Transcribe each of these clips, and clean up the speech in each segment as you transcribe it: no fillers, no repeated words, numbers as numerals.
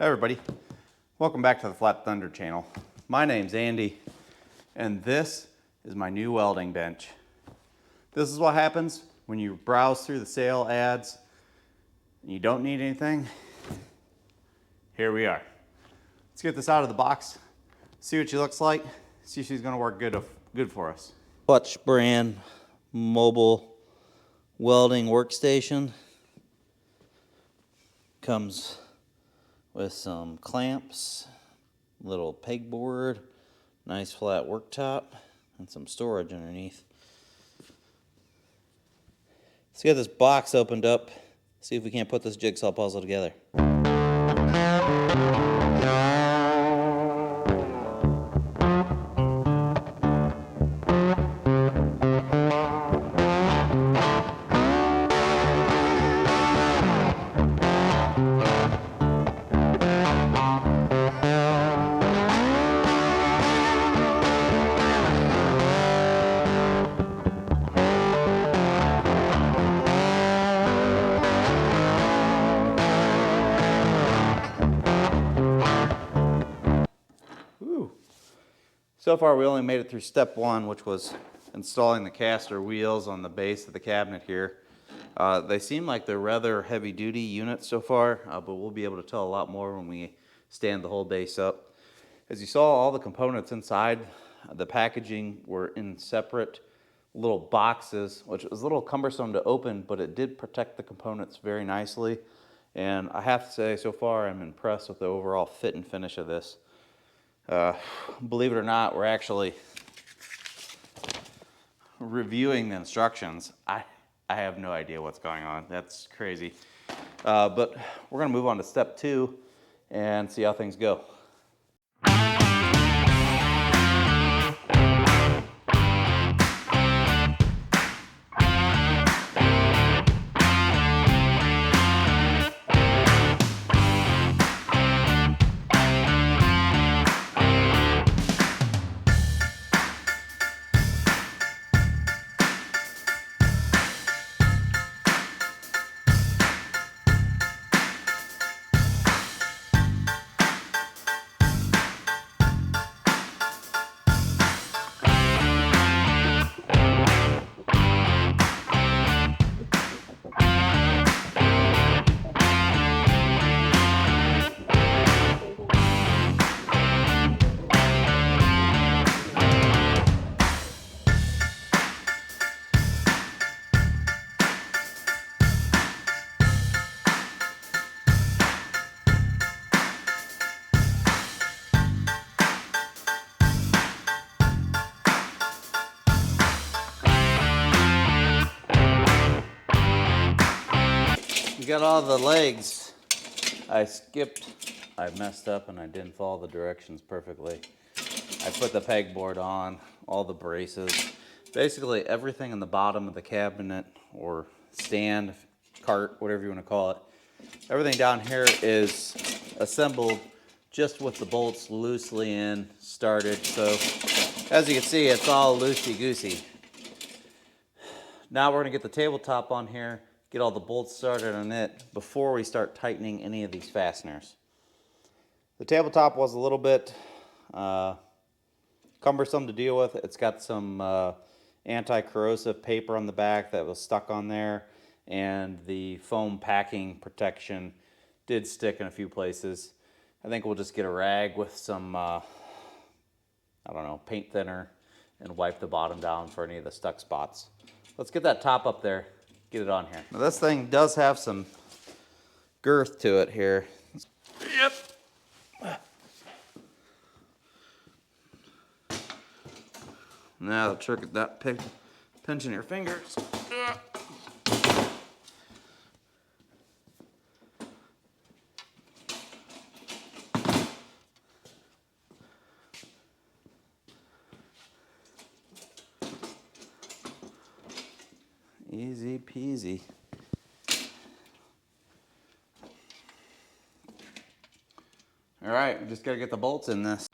Hey everybody, welcome back to the Flat Thunder channel. My name's Andy, and this is my new welding bench. This is what happens when you browse through the sale ads and you don't need anything. Here we are. Let's get this out of the box, see what she looks like, see if she's gonna work good for us. Klutch brand mobile welding workstation. Comes with some clamps, little pegboard, nice flat worktop, and some storage underneath. Let's get this box opened up, see if we can't put this jigsaw puzzle together. So far we only made it through step one, which was installing the caster wheels on the base of the cabinet here. They seem like they're rather heavy duty units so far, but we'll be able to tell a lot more when we stand the whole base up. As you saw, all the components inside the packaging were in separate little boxes, which was a little cumbersome to open, but it did protect the components very nicely. And I have to say, so far I'm impressed with the overall fit and finish of this. Believe it or not, we're actually reviewing the instructions. I have no idea what's going on. That's crazy. But we're going to move on to step two and see how things go. We got all the legs. I messed up and I didn't follow the directions perfectly. I put the pegboard on, all the braces. Basically everything in the bottom of the cabinet or stand, cart, whatever you want to call it. Everything down here is assembled just with the bolts loosely started. So as you can see, it's all loosey-goosey. Now we're going to get the tabletop on here, get all the bolts started on it before we start tightening any of these fasteners. The tabletop was a little bit cumbersome to deal with. It's got some anti-corrosive paper on the back that was stuck on there, and the foam packing protection did stick in a few places. I think we'll just get a rag with some, I don't know, paint thinner and wipe the bottom down for any of the stuck spots. Let's get that top up there. Get it on here. Now this thing does have some girth to it here. Yep. Now the trick is that pinching your fingers. Easy peasy. All right, we just gotta get the bolts in this.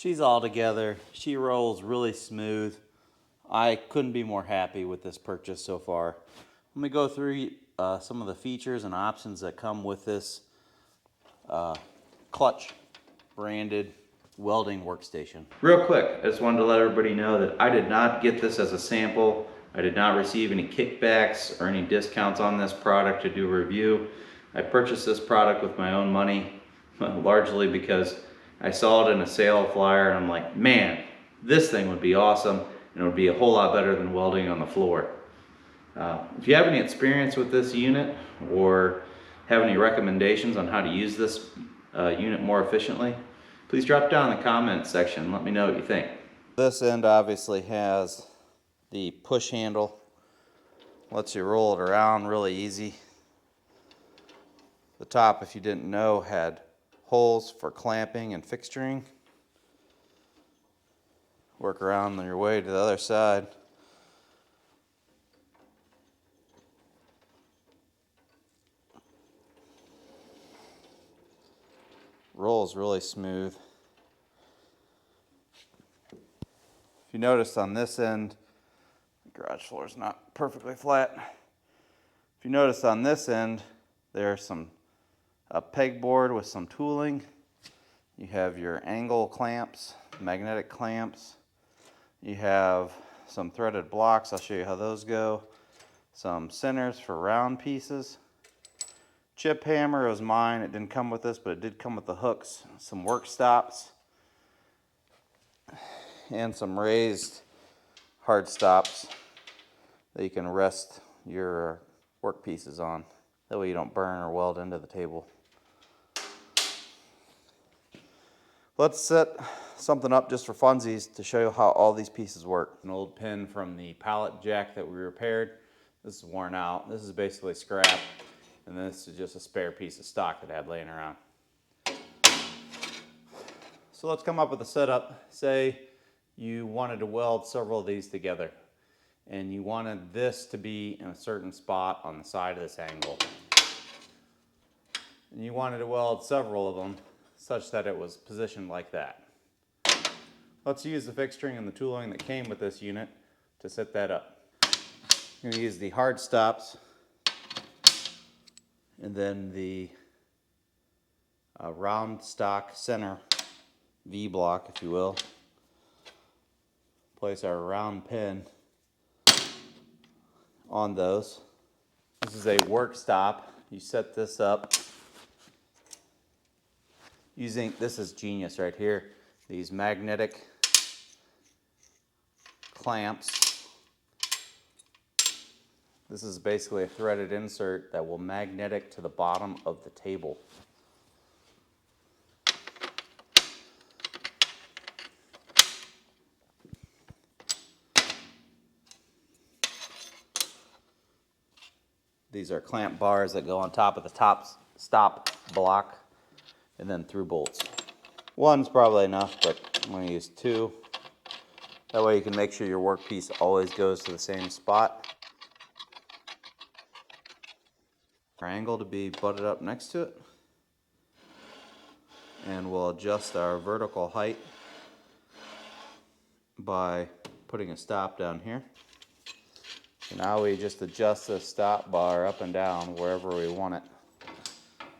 She's all together. She rolls really smooth. I couldn't be more happy with this purchase so far. Let me go through some of the features and options that come with this Klutch branded welding workstation. Real quick, I just wanted to let everybody know that I did not get this as a sample. I did not receive any kickbacks or any discounts on this product to do a review. I purchased this product with my own money, largely because I saw it in a sale flyer and I'm like, man, this thing would be awesome and it would be a whole lot better than welding on the floor. If you have any experience with this unit or have any recommendations on how to use this unit more efficiently, please drop down in the comments section and let me know what you think. This end obviously has the push handle, lets you roll it around really easy. The top, if you didn't know, had holes for clamping and fixturing. Work around on your way to the other side. Rolls really smooth. If you notice on this end, the garage floor is not perfectly flat. If you notice on this end, there's a pegboard with some tooling. You have your angle clamps, magnetic clamps. You have some threaded blocks. I'll show you how those go. Some centers for round pieces. Chip hammer was mine. It didn't come with this, but it did come with the hooks. Some work stops. And some raised hard stops that you can rest your work pieces on. That way you don't burn or weld into the table. Let's set something up just for funsies to show you how all these pieces work. An old pin from the pallet jack that we repaired. This is worn out. This is basically scrap. And this is just a spare piece of stock that I had laying around. So let's come up with a setup. Say you wanted to weld several of these together and you wanted this to be in a certain spot on the side of this angle. And you wanted to weld several of them such that it was positioned like that. Let's use the fixturing and the tooling that came with this unit to set that up. I'm going to use the hard stops and then the round stock center V block, if you will. Place our round pin on those. This is a work stop. You set this up using, this is genius right here, these magnetic clamps. This is basically a threaded insert that will magnetic to the bottom of the table. These are clamp bars that go on top of the top stop block and then through bolts. One's probably enough, but I'm going to use two. That way you can make sure your workpiece always goes to the same spot. Our angle to be butted up next to it. And we'll adjust our vertical height by putting a stop down here. So now we just adjust the stop bar up and down wherever we want it.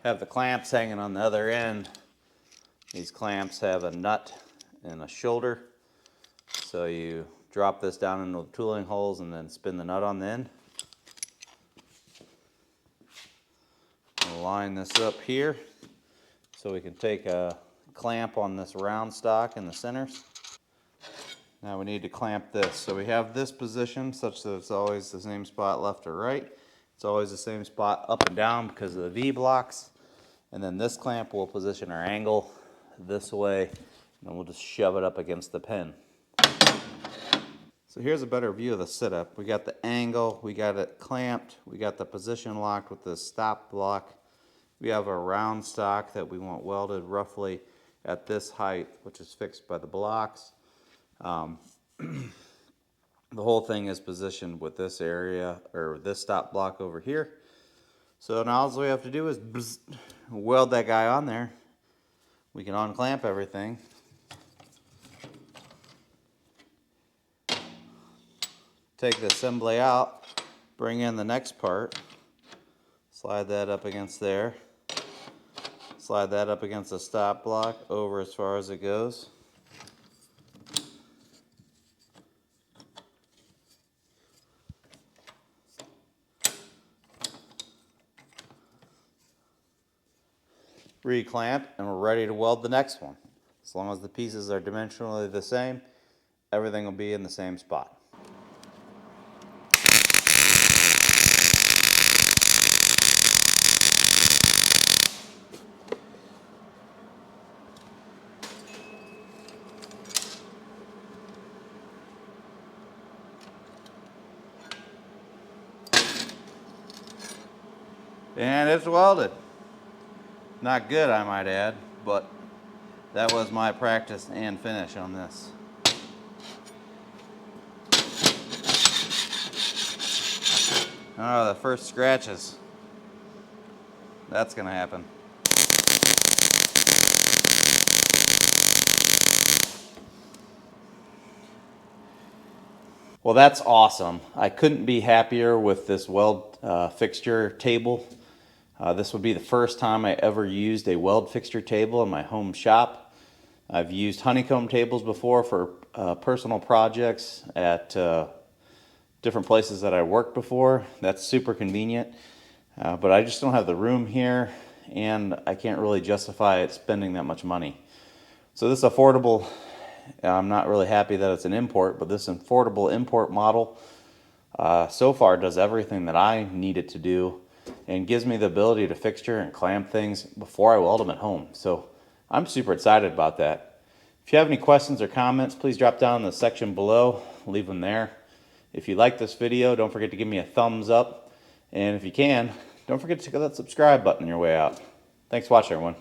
Have the clamps hanging on the other end. These clamps have a nut and a shoulder. So you drop this down into the tooling holes and then spin the nut on the end. We'll line this up here so we can take a clamp on this round stock in the centers. Now we need to clamp this. So we have this position such that it's always the same spot left or right. It's always the same spot up and down because of the V blocks. And then this clamp will position our angle this way, and then we'll just shove it up against the pin. So here's a better view of the setup. We got the angle, we got it clamped, we got the position locked with the stop block. We have a round stock that we want welded roughly at this height, which is fixed by the blocks. The whole thing is positioned with this area, or this stop block over here. So now all we have to do is weld that guy on there. We can unclamp everything. take the assembly out, bring in the next part, slide that up against there, slide that up against the stop block over as far as it goes. Reclamp, and we're ready to weld the next one. As long as the pieces are dimensionally the same, everything will be in the same spot. And it's welded. Not good, I might add, but that was my practice and finish on this. Oh, the first scratches. That's gonna happen. Well, that's awesome. I couldn't be happier with this weld fixture table. This would be the first time I ever used a weld fixture table in my home shop. I've used honeycomb tables before for personal projects at different places that I worked before. That's super convenient, but I just don't have the room here, and I can't really justify it spending that much money. So this affordable, I'm not really happy that it's an import, but this affordable import model so far does everything that I need it to do and gives me the ability to fixture and clamp things before I weld them at home. So I'm super excited about that. If you have any questions or comments, please drop down in the section below, leave them there. If you like this video, don't forget to give me a thumbs up. And if you can, don't forget to click that subscribe button on your way out. Thanks for watching, everyone.